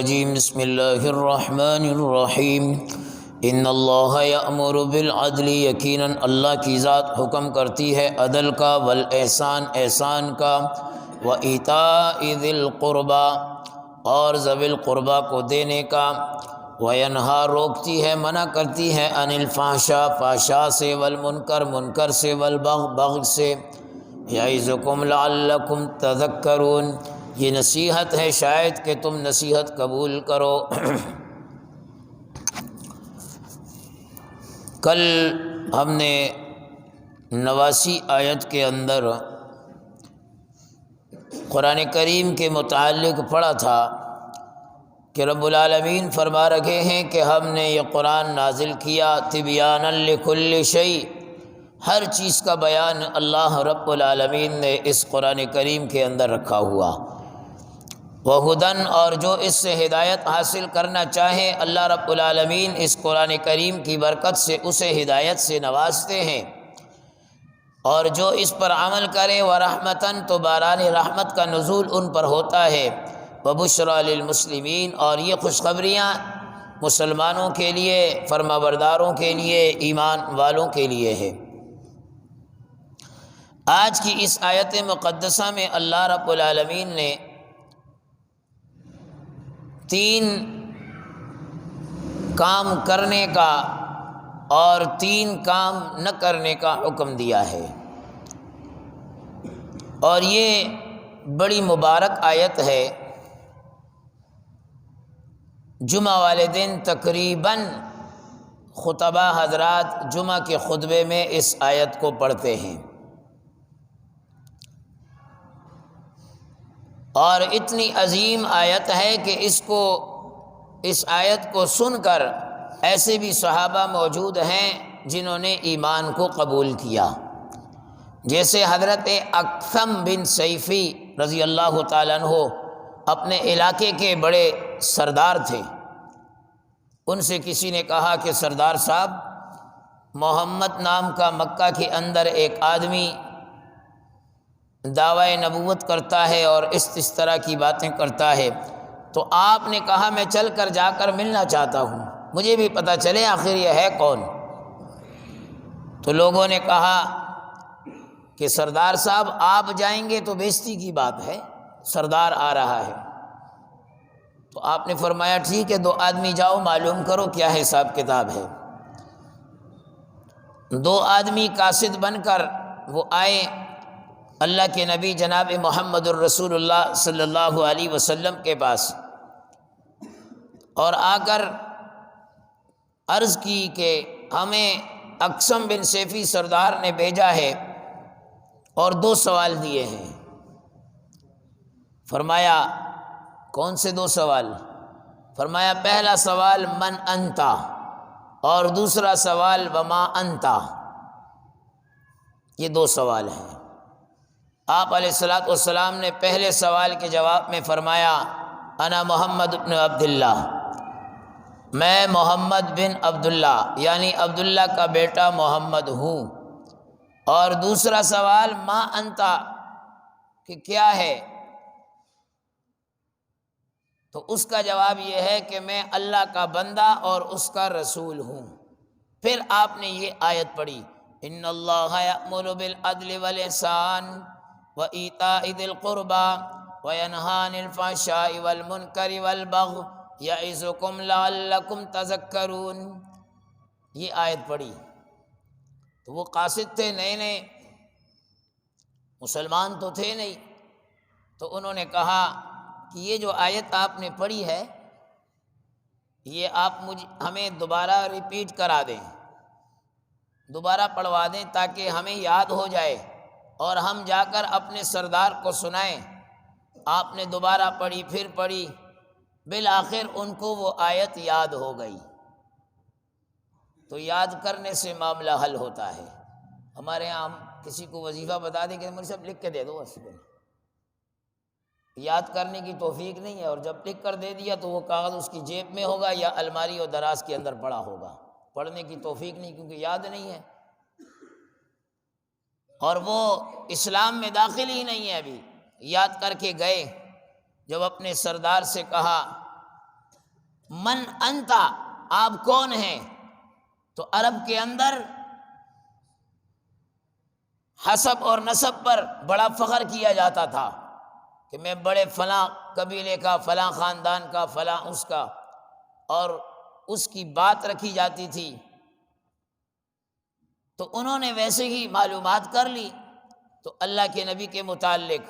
الرجیم بسم اللہ الرحمن الرحیم ان اللہ یأمر بالعدل، یقیناً اللہ کی ذات حکم کرتی ہے عدل کا، والاحسان احسان کا، وایتاء ذی القربی اور ذوی القربی کو دینے کا، وینہا روکتی ہے منع کرتی ہے عن الفحشاء فحشاء سے، والمنکر منکر سے، والبغی بغی سے، یعظکم لعلکم تذکرون یہ نصیحت ہے شاید کہ تم نصیحت قبول کرو۔ کل ہم نے 89 آیت کے اندر قرآن کریم کے متعلق پڑھا تھا کہ رب العالمین فرما رہے ہیں کہ ہم نے یہ قرآن نازل کیا تبیانا لکل شیء، ہر چیز کا بیان اللہ رب العالمین نے اس قرآن کریم کے اندر رکھا ہوا، وہدن اور جو اس سے ہدایت حاصل کرنا چاہے اللہ رب العالمین اس قرآن کریم کی برکت سے اسے ہدایت سے نوازتے ہیں، اور جو اس پر عمل کرے ورحمتاً تو باران رحمت کا نزول ان پر ہوتا ہے، وبشریٰ للمسلمین اور یہ خوشخبریاں مسلمانوں کے لیے، فرمانبرداروں کے لیے، ایمان والوں کے لیے ہے۔ آج کی اس آیت مقدسہ میں اللہ رب العالمین نے 3 کام کرنے کا اور 3 کام نہ کرنے کا حکم دیا ہے، اور یہ بڑی مبارک آیت ہے۔ جمعہ والے دن تقریباً خطبہ حضرات جمعہ کے خطبے میں اس آیت کو پڑھتے ہیں، اور اتنی عظیم آیت ہے کہ اس آیت کو سن کر ایسے بھی صحابہ موجود ہیں جنہوں نے ایمان کو قبول کیا، جیسے حضرت اکثم بن سیفی رضی اللہ تعالیٰ عنہ اپنے علاقے کے بڑے سردار تھے۔ ان سے کسی نے کہا کہ سردار صاحب، محمد نام کا مکہ کے اندر ایک آدمی دعوی نبوت کرتا ہے اور اس طرح کی باتیں کرتا ہے، تو آپ نے کہا میں چل کر جا کر ملنا چاہتا ہوں، مجھے بھی پتہ چلے آخر یہ ہے کون۔ تو لوگوں نے کہا کہ سردار صاحب آپ جائیں گے تو بےزتی کی بات ہے، سردار آ رہا ہے۔ تو آپ نے فرمایا ٹھیک ہے، 2 آدمی جاؤ معلوم کرو کیا حساب کتاب ہے۔ 2 آدمی قاصد بن کر وہ آئے اللہ کے نبی جناب محمد الرسول اللہ صلی اللہ علیہ وسلم کے پاس، اور آ کر عرض کی کہ ہمیں اکثم بن سیفی سردار نے بھیجا ہے اور 2 سوال دیے ہیں۔ فرمایا کون سے 2 سوال؟ فرمایا پہلا سوال من انتا، اور دوسرا سوال وما انتا، یہ 2 سوال ہیں۔ آپ علیہ الصلوۃ والسلام نے پہلے سوال کے جواب میں فرمایا انا محمد بن عبداللہ، میں محمد بن عبداللہ یعنی عبداللہ کا بیٹا محمد ہوں، اور دوسرا سوال ما انتا کہ کیا ہے، تو اس کا جواب یہ ہے کہ میں اللہ کا بندہ اور اس کا رسول ہوں۔ پھر آپ نے یہ آیت پڑھی ان اللہ یأمر بالعدل والاحسان وایتاء ذی القربی وینہی عن الفحشاء والمنکر والبغی یعظکم لعلکم تذکرون، یہ آیت پڑھی۔ تو وہ قاصد تھے، نئے مسلمان تو تھے نہیں، تو انہوں نے کہا کہ یہ جو آیت آپ نے پڑھی ہے یہ آپ ہمیں دوبارہ ریپیٹ کرا دیں، دوبارہ پڑھوا دیں تاکہ ہمیں یاد ہو جائے اور ہم جا کر اپنے سردار کو سنائیں۔ آپ نے دوبارہ پڑھی، پھر پڑھی، بالآخر ان کو وہ آیت یاد ہو گئی۔ تو یاد کرنے سے معاملہ حل ہوتا ہے۔ ہمارے یہاں ہم کسی کو وظیفہ بتا دیں کہ مجھے سب لکھ کے دے دو، بس یاد کرنے کی توفیق نہیں ہے، اور جب لکھ کر دے دیا تو وہ کاغذ اس کی جیب میں ہوگا یا الماری اور دراز کے اندر پڑا ہوگا، پڑھنے کی توفیق نہیں کیونکہ یاد نہیں ہے، اور وہ اسلام میں داخل ہی نہیں ہے ابھی۔ یاد کر کے گئے، جب اپنے سردار سے کہا من انتا، آپ کون ہیں؟ تو عرب کے اندر حسب اور نسب پر بڑا فخر کیا جاتا تھا کہ میں بڑے فلاں قبیلے کا، فلاں خاندان کا، فلاں اس کا، اور اس کی بات رکھی جاتی تھی۔ تو انہوں نے ویسے ہی معلومات کر لی، تو اللہ کے نبی کے متعلق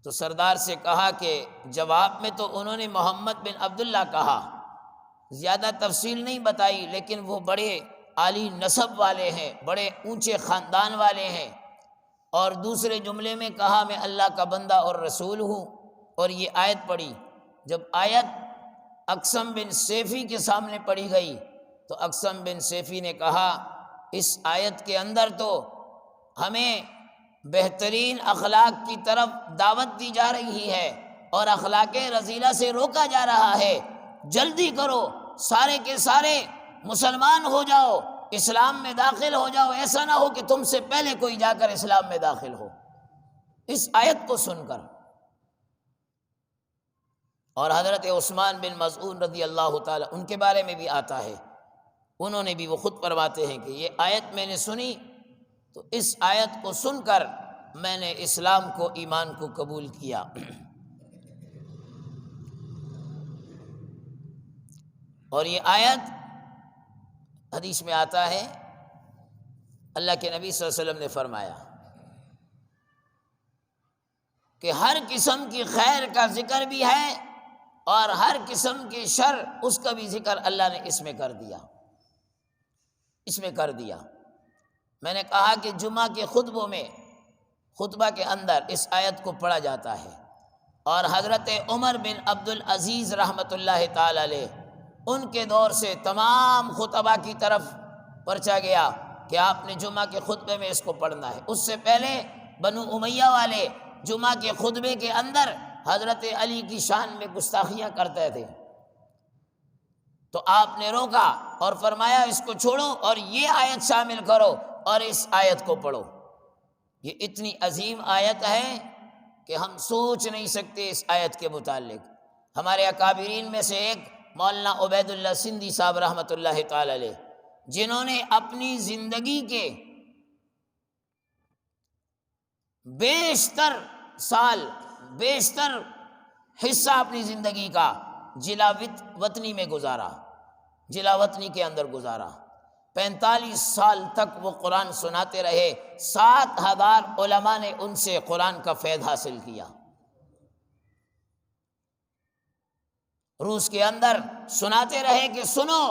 تو سردار سے کہا کہ جواب میں تو انہوں نے محمد بن عبداللہ کہا، زیادہ تفصیل نہیں بتائی، لیکن وہ بڑے عالی نسب والے ہیں، بڑے اونچے خاندان والے ہیں۔ اور دوسرے جملے میں کہا میں اللہ کا بندہ اور رسول ہوں، اور یہ آیت پڑھی۔ جب آیت اقسم بن سیفی کے سامنے پڑھی گئی تو اقسم بن سیفی نے کہا اس آیت کے اندر تو ہمیں بہترین اخلاق کی طرف دعوت دی جا رہی ہے اور اخلاق رذیلہ سے روکا جا رہا ہے، جلدی کرو، سارے کے سارے مسلمان ہو جاؤ، اسلام میں داخل ہو جاؤ، ایسا نہ ہو کہ تم سے پہلے کوئی جا کر اسلام میں داخل ہو۔ اس آیت کو سن کر، اور حضرت عثمان بن مظعون رضی اللہ تعالی ان کے بارے میں بھی آتا ہے، انہوں نے بھی، وہ خود فرماتے ہیں کہ یہ آیت میں نے سنی تو اس آیت کو سن کر میں نے اسلام کو، ایمان کو قبول کیا۔ اور یہ آیت حدیث میں آتا ہے، اللہ کے نبی صلی اللہ علیہ وسلم نے فرمایا کہ ہر قسم کی خیر کا ذکر بھی ہے اور ہر قسم کی شر، اس کا بھی ذکر اللہ نے اس میں کر دیا، اس میں کر دیا۔ میں نے کہا کہ جمعہ کے خطبوں میں، خطبہ کے اندر اس آیت کو پڑھا جاتا ہے، اور حضرت عمر بن عبد العزیز رحمۃ اللہ تعالی علیہ، ان کے دور سے تمام خطبہ کی طرف پرچا گیا کہ آپ نے جمعہ کے خطبے میں اس کو پڑھنا ہے۔ اس سے پہلے بنو امیہ والے جمعہ کے خطبے کے اندر حضرت علی کی شان میں گستاخیاں کرتے تھے، تو آپ نے روکا اور فرمایا اس کو چھوڑو اور یہ آیت شامل کرو اور اس آیت کو پڑھو۔ یہ اتنی عظیم آیت ہے کہ ہم سوچ نہیں سکتے اس آیت کے متعلق۔ ہمارے اکابرین میں سے ایک مولانا عبید اللہ سندھی صاحب رحمۃ اللہ تعالی علیہ، جنہوں نے اپنی زندگی کے بیشتر سال، بیشتر حصہ اپنی زندگی کا ضلع وطنی میں گزارا، ضلع وطنی کے اندر گزارا، 45 سال تک وہ قرآن سناتے رہے، 7000 علماء نے ان سے قرآن کا فیض حاصل کیا۔ روس کے اندر سناتے رہے کہ سنو،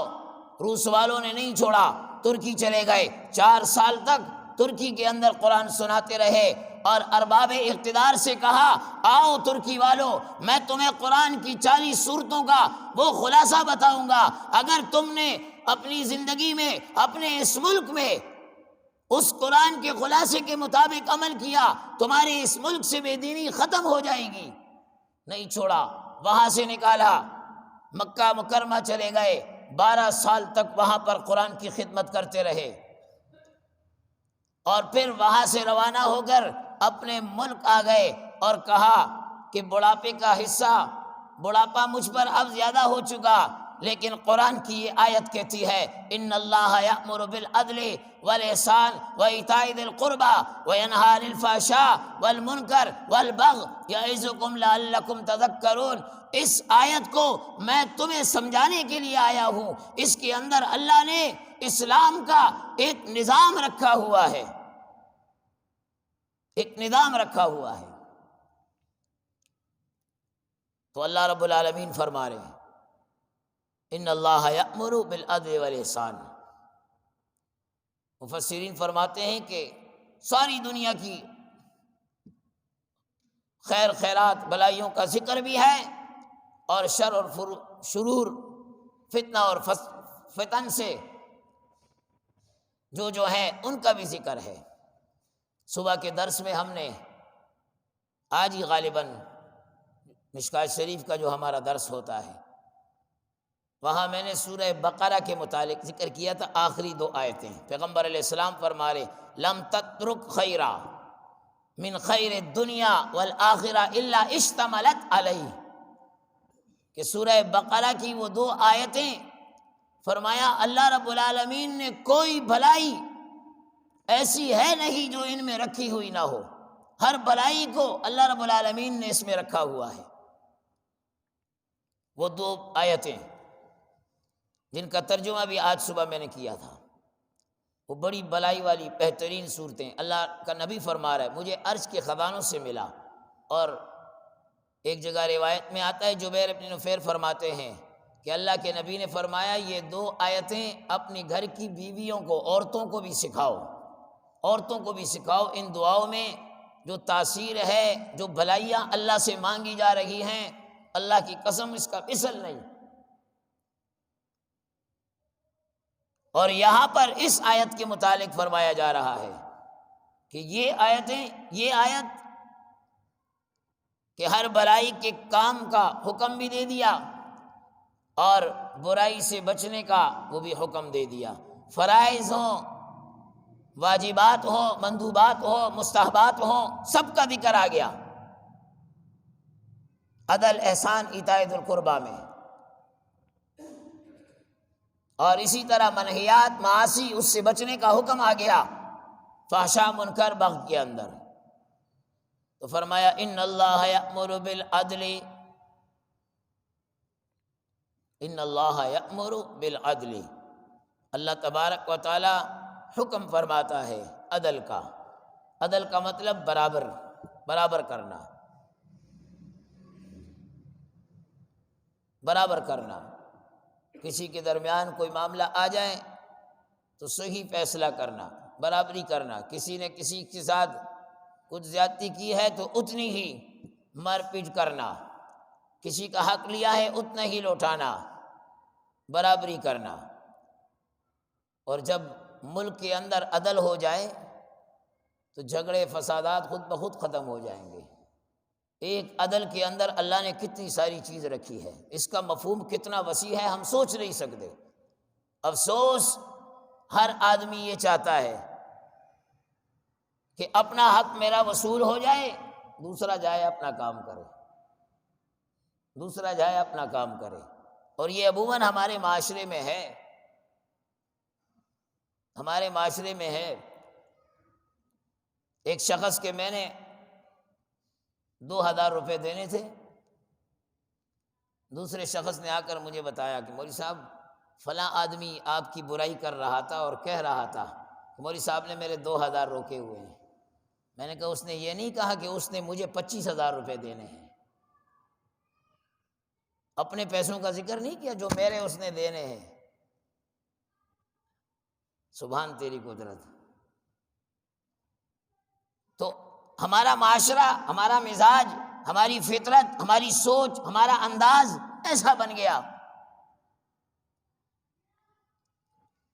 روس والوں نے نہیں چھوڑا، ترکی چلے گئے، 4 سال تک ترکی کے اندر قرآن سناتے رہے، اور ارباب اقتدار سے کہا آؤ ترکی والوں، میں تمہیں قرآن کی 40 سورتوں کا وہ خلاصہ بتاؤں گا، اگر تم نے اپنی زندگی میں، اپنے اس ملک میں اس قرآن کے خلاصے کے مطابق عمل کیا، تمہارے اس ملک سے بے دینی ختم ہو جائے گی۔ نہیں چھوڑا، وہاں سے نکالا، مکہ مکرمہ چلے گئے، 12 سال تک وہاں پر قرآن کی خدمت کرتے رہے، اور پھر وہاں سے روانہ ہو کر اپنے ملک آ گئے اور کہا کہ بڑھاپے کا حصہ، بڑھاپا مجھ پر اب زیادہ ہو چکا، لیکن قرآن کی یہ آیت کہتی ہے ان اللہ یأمر بالعدل والاحسان وایتاء ذی القربى وینہی عن الفحشاء والمنکر والبغی یعظکم لعلکم تذکرون۔ اس آیت کو میں تمہیں سمجھانے کے لیے آیا ہوں، اس کے اندر اللہ نے اسلام کا ایک نظام رکھا ہوا ہے، ایک نظام رکھا ہوا ہے۔ تو اللہ رب العالمین فرما رہے ہیں ان اللہ یأمر بالعدل والاحسان۔ مفسرین فرماتے ہیں کہ ساری دنیا کی خیر خیرات بلائیوں کا ذکر بھی ہے، اور شر اور شرور، فتنہ اور فتن سے جو ہیں ان کا بھی ذکر ہے۔ صبح کے درس میں ہم نے آج ہی غالباً مشکوٰۃ شریف کا جو ہمارا درس ہوتا ہے، وہاں میں نے سورہ بقرہ کے متعلق ذکر کیا تھا، آخری 2 آیتیں۔ پیغمبر علیہ السلام فرما رہے لم تترک خیرا من خیر الدنیا والآخرہ الا اشتملت علیہ، کہ کہ سورہ بقرہ کی وہ 2 آیتیں، فرمایا اللہ رب العالمین نے کوئی بھلائی ایسی ہے نہیں جو ان میں رکھی ہوئی نہ ہو، ہر بھلائی کو اللہ رب العالمین نے اس میں رکھا ہوا ہے۔ وہ 2 آیتیں جن کا ترجمہ بھی آج صبح میں نے کیا تھا، وہ بڑی بلائی والی بہترین صورتیں۔ اللہ کا نبی فرما رہا ہے مجھے عرش کے خزانوں سے ملا، اور ایک جگہ روایت میں آتا ہے جبیر بن نفیر فرماتے ہیں کہ اللہ کے نبی نے فرمایا یہ 2 آیتیں اپنی گھر کی بیویوں کو، عورتوں کو بھی سکھاؤ، عورتوں کو بھی سکھاؤ۔ ان دعاؤں میں جو تاثیر ہے، جو بھلائیاں اللہ سے مانگی جا رہی ہیں، اللہ کی قسم اس کا مثل نہیں۔ اور یہاں پر اس آیت کے متعلق فرمایا جا رہا ہے کہ یہ آیت کہ ہر بھلائی کے کام کا حکم بھی دے دیا اور برائی سے بچنے کا وہ بھی حکم دے دیا۔ فرائض ہوں، واجبات ہوں، مندوبات ہوں، مستحبات ہوں، سب کا ذکر آ گیا۔ عدل، احسان، ایتاء ذی القربیٰ میں، اور اسی طرح منہیات، معاصی، اس سے بچنے کا حکم آ گیا فحشاء، منکر، بغی کے اندر۔ تو فرمایا ان اللہ یأمر بالعدل، ان اللہ یأمر بالعدل، اللہ تبارک و تعالی حکم فرماتا ہے عدل کا۔ عدل کا مطلب برابر کرنا، برابر کرنا۔ کسی کے درمیان کوئی معاملہ آ جائے تو صحیح فیصلہ کرنا، برابری کرنا۔ کسی نے کسی کے ساتھ کچھ زیادتی کی ہے تو اتنی ہی مار پیٹ کرنا، کسی کا حق لیا ہے اتنا ہی لوٹانا، برابری کرنا۔ اور جب ملک کے اندر عدل ہو جائے تو جھگڑے فسادات خود بخود ختم ہو جائیں گے۔ ایک عدل کے اندر اللہ نے کتنی ساری چیز رکھی ہے، اس کا مفہوم کتنا وسیع ہے ہم سوچ نہیں سکتے۔ افسوس ہر آدمی یہ چاہتا ہے کہ اپنا حق میرا وصول ہو جائے، دوسرا جائے اپنا کام کرے، دوسرا جائے اپنا کام کرے۔ اور یہ عموماً ہمارے معاشرے میں ہے، ہمارے معاشرے میں ہے۔ ایک شخص کے میں نے 2000 روپے دینے تھے، دوسرے شخص نے آ کر مجھے بتایا کہ مولوی صاحب فلاں آدمی آپ کی برائی کر رہا تھا اور کہہ رہا تھا کہ مولوی صاحب نے میرے 2000 روکے ہوئے ہیں۔ میں نے کہا اس نے یہ نہیں کہا کہ اس نے مجھے 25,000 روپے دینے ہیں، اپنے پیسوں کا ذکر نہیں کیا جو میرے اس نے دینے ہیں۔ سبحان تیری قدرت۔ تو ہمارا معاشرہ، ہمارا مزاج، ہماری فطرت، ہماری سوچ، ہمارا انداز ایسا بن گیا۔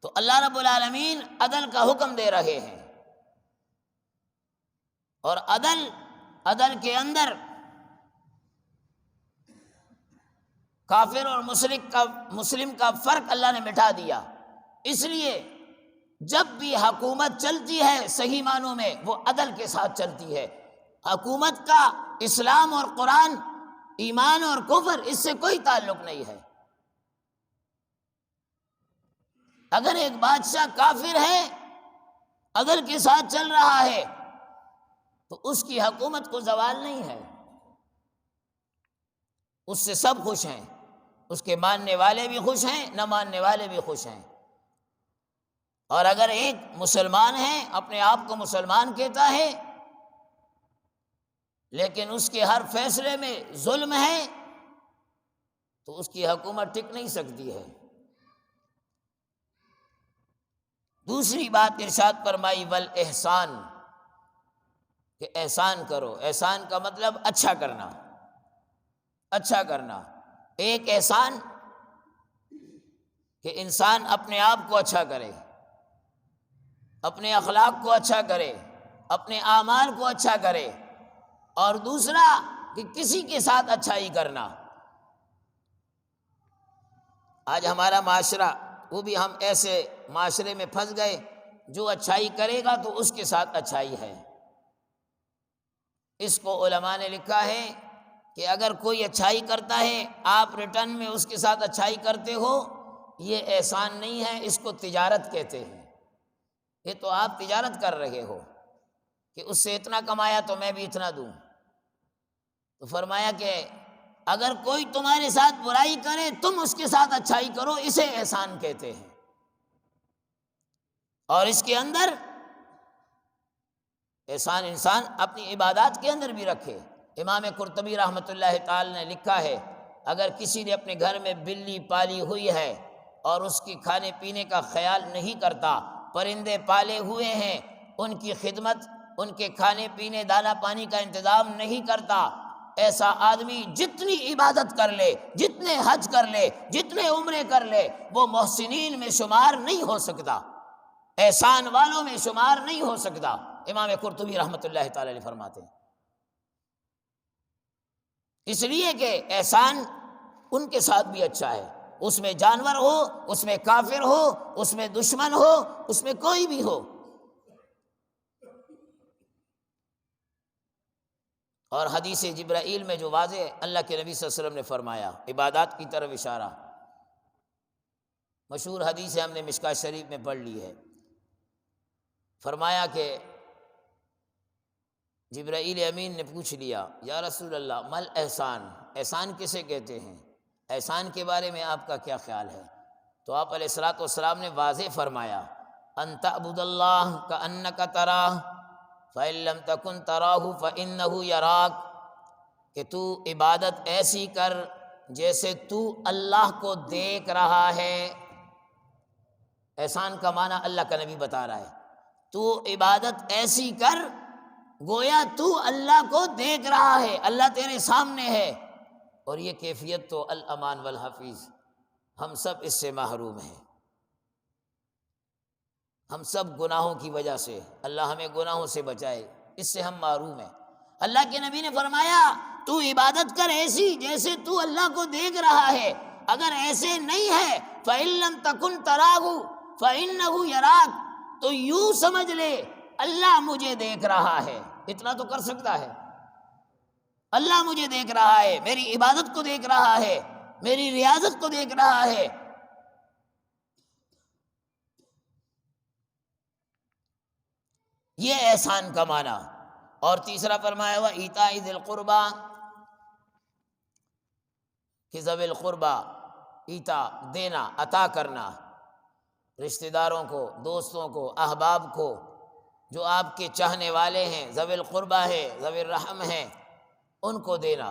تو اللہ رب العالمین عدل کا حکم دے رہے ہیں، اور عدل کے اندر کافر اور مسلم کا فرق اللہ نے مٹا دیا۔ اس لیے جب بھی حکومت چلتی ہے صحیح معنوں میں وہ عدل کے ساتھ چلتی ہے۔ حکومت کا اسلام اور قرآن، ایمان اور کفر اس سے کوئی تعلق نہیں ہے۔ اگر ایک بادشاہ کافر ہے، عدل کے ساتھ چل رہا ہے، تو اس کی حکومت کو زوال نہیں ہے، اس سے سب خوش ہیں، اس کے ماننے والے بھی خوش ہیں، نہ ماننے والے بھی خوش ہیں۔ اور اگر ایک مسلمان ہے، اپنے آپ کو مسلمان کہتا ہے، لیکن اس کے ہر فیصلے میں ظلم ہے، تو اس کی حکومت ٹک نہیں سکتی ہے۔ دوسری بات ارشاد فرمائی والاحسان، کہ احسان کرو۔ احسان کا مطلب اچھا کرنا، اچھا کرنا۔ ایک احسان کہ انسان اپنے آپ کو اچھا کرے، اپنے اخلاق کو اچھا کرے، اپنے اعمال کو اچھا کرے، اور دوسرا کہ کسی کے ساتھ اچھائی کرنا۔ آج ہمارا معاشرہ، وہ بھی ہم ایسے معاشرے میں پھنس گئے جو اچھائی کرے گا تو اس کے ساتھ اچھائی ہے۔ اس کو علماء نے لکھا ہے کہ اگر کوئی اچھائی کرتا ہے آپ ریٹرن میں اس کے ساتھ اچھائی کرتے ہو، یہ احسان نہیں ہے، اس کو تجارت کہتے ہیں۔ یہ تو آپ تجارت کر رہے ہو کہ اس سے اتنا کمایا تو میں بھی اتنا دوں۔ تو فرمایا کہ اگر کوئی تمہارے ساتھ برائی کرے تم اس کے ساتھ اچھائی کرو، اسے احسان کہتے ہیں۔ اور اس کے اندر احسان انسان اپنی عبادات کے اندر بھی رکھے۔ امام قرطبی رحمۃ اللہ تعالی نے لکھا ہے، اگر کسی نے اپنے گھر میں بلی پالی ہوئی ہے اور اس کی کھانے پینے کا خیال نہیں کرتا، پرندے پالے ہوئے ہیں، ان کی خدمت، ان کے کھانے پینے دانہ پانی کا انتظام نہیں کرتا، ایسا آدمی جتنی عبادت کر لے، جتنے حج کر لے، جتنے عمرے کر لے، وہ محسنین میں شمار نہیں ہو سکتا، احسان والوں میں شمار نہیں ہو سکتا۔ امام قرطبی رحمۃ اللہ تعالی علیہ فرماتے ہیں، اس لیے کہ احسان ان کے ساتھ بھی اچھا ہے، اس میں جانور ہو، اس میں کافر ہو، اس میں دشمن ہو، اس میں کوئی بھی ہو۔ اور حدیث جبرائیل میں جو واضح اللہ کے نبی صلی اللہ علیہ وسلم نے فرمایا، عبادات کی طرف اشارہ، مشہور حدیث ہے، ہم نے مشکوٰۃ شریف میں پڑھ لی ہے۔ فرمایا کہ جبرائیل امین نے پوچھ لیا، یا رسول اللہ مل احسان، احسان کسے کہتے ہیں، احسان کے بارے میں آپ کا کیا خیال ہے؟ تو آپ علیہ الصلوۃ والسلام نے واضح فرمایا، ان تعبد اللہ کأنک تراہ فإن لم تکن تراہ فإنہ یراک، کہ تو عبادت ایسی کر جیسے تو اللہ کو دیکھ رہا ہے۔ احسان کا معنی اللہ کا نبی بتا رہا ہے، تو عبادت ایسی کر گویا تو اللہ کو دیکھ رہا ہے، اللہ تیرے سامنے ہے۔ اور یہ کیفیت تو الامان والحفیظ، ہم سب اس سے محروم ہیں، ہم سب گناہوں کی وجہ سے، اللہ ہمیں گناہوں سے بچائے، اس سے ہم محروم ہیں۔ اللہ کے نبی نے فرمایا تو عبادت کر ایسی جیسے تو اللہ کو دیکھ رہا ہے، اگر ایسے نہیں ہے فَإِن لَّمْ تَكُن تَرَاهُ فَإِنَّهُ يَرَاكَ، تو یوں سمجھ لے اللہ مجھے دیکھ رہا ہے۔ اتنا تو کر سکتا ہے، اللہ مجھے دیکھ رہا ہے، میری عبادت کو دیکھ رہا ہے، میری ریاضت کو دیکھ رہا ہے۔ یہ احسان کا معنی۔ اور تیسرا فرمایا ہوا ایتاء ذی القربیٰ، کہ ذوی القربیٰ، ایتا دینا، عطا کرنا، رشتہ داروں کو، دوستوں کو، احباب کو، جو آپ کے چاہنے والے ہیں، ذوی القربیٰ ہے، ذوی الرحم ہیں، ان کو دینا۔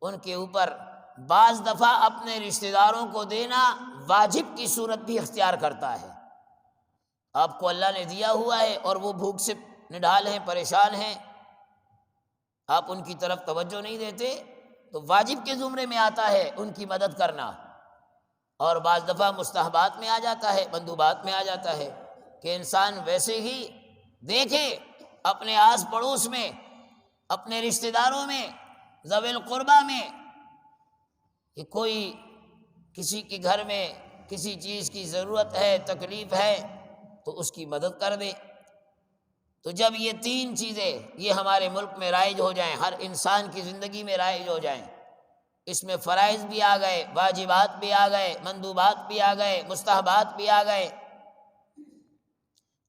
ان کے اوپر بعض دفعہ اپنے رشتہ داروں کو دینا واجب کی صورت بھی اختیار کرتا ہے۔ آپ کو اللہ نے دیا ہوا ہے اور وہ بھوک سے نڈھال ہیں، پریشان ہیں، آپ ان کی طرف توجہ نہیں دیتے، تو واجب کے زمرے میں آتا ہے ان کی مدد کرنا۔ اور بعض دفعہ مستحبات میں آ جاتا ہے، مندوبات میں آ جاتا ہے، کہ انسان ویسے ہی دیکھے اپنے آس پڑوس میں، اپنے رشتہ داروں میں، ذوی القربیٰ میں، کہ کوئی کسی کے گھر میں کسی چیز کی ضرورت ہے، تکلیف ہے، تو اس کی مدد کر دے۔ تو جب یہ تین چیزیں یہ ہمارے ملک میں رائج ہو جائیں، ہر انسان کی زندگی میں رائج ہو جائیں، اس میں فرائض بھی آ گئے، واجبات بھی آ گئے، مندوبات بھی آ گئے، مستحبات بھی آ گئے،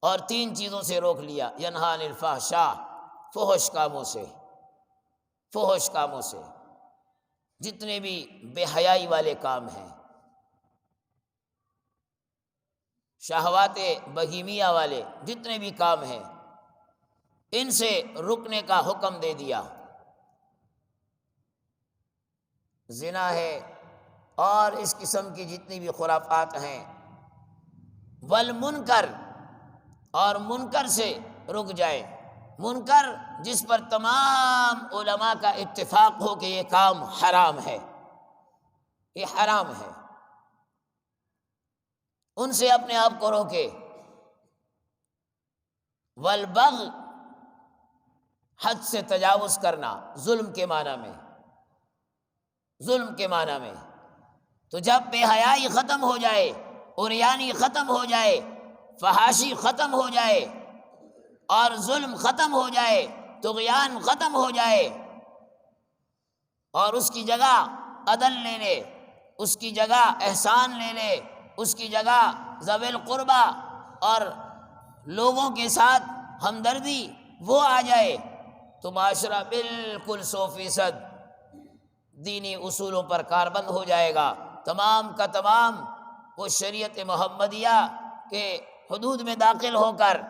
اور تین چیزوں سے روک لیا، ینہا عن الفحشاء، فحش کاموں سے، فحش کاموں سے، جتنے بھی بے حیائی والے کام ہیں، شہوات بہیمیہ والے جتنے بھی کام ہیں، ان سے رکنے کا حکم دے دیا۔ زنا ہے اور اس قسم کی جتنی بھی خرافات ہیں، والمنکر، اور منکر سے رک جائے۔ منکر جس پر تمام علماء کا اتفاق ہو کہ یہ کام حرام ہے، یہ حرام ہے، ان سے اپنے آپ کو روکے۔ والبغی، حد سے تجاوز کرنا، ظلم کے معنی میں، ظلم کے معنی میں۔ تو جب بے حیائی ختم ہو جائے، عریانی ختم ہو جائے، فحاشی ختم ہو جائے، اور ظلم ختم ہو جائے، طغیان ختم ہو جائے، اور اس کی جگہ عدل لے لے، اس کی جگہ احسان لے لے، اس کی جگہ ذوی القربہ اور لوگوں کے ساتھ ہمدردی وہ آ جائے تو معاشرہ بالکل 100% دینی اصولوں پر کاربند ہو جائے گا، تمام کا تمام وہ شریعت محمدیہ کے حدود میں داخل ہو کر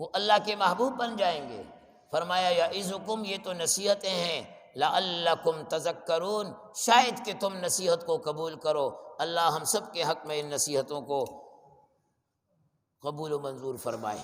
وہ اللہ کے محبوب بن جائیں گے۔ فرمایا یعظکم، یہ تو نصیحتیں ہیں، لعلکم تذکرون، شاید کہ تم نصیحت کو قبول کرو۔ اللہ ہم سب کے حق میں ان نصیحتوں کو قبول و منظور فرمائے۔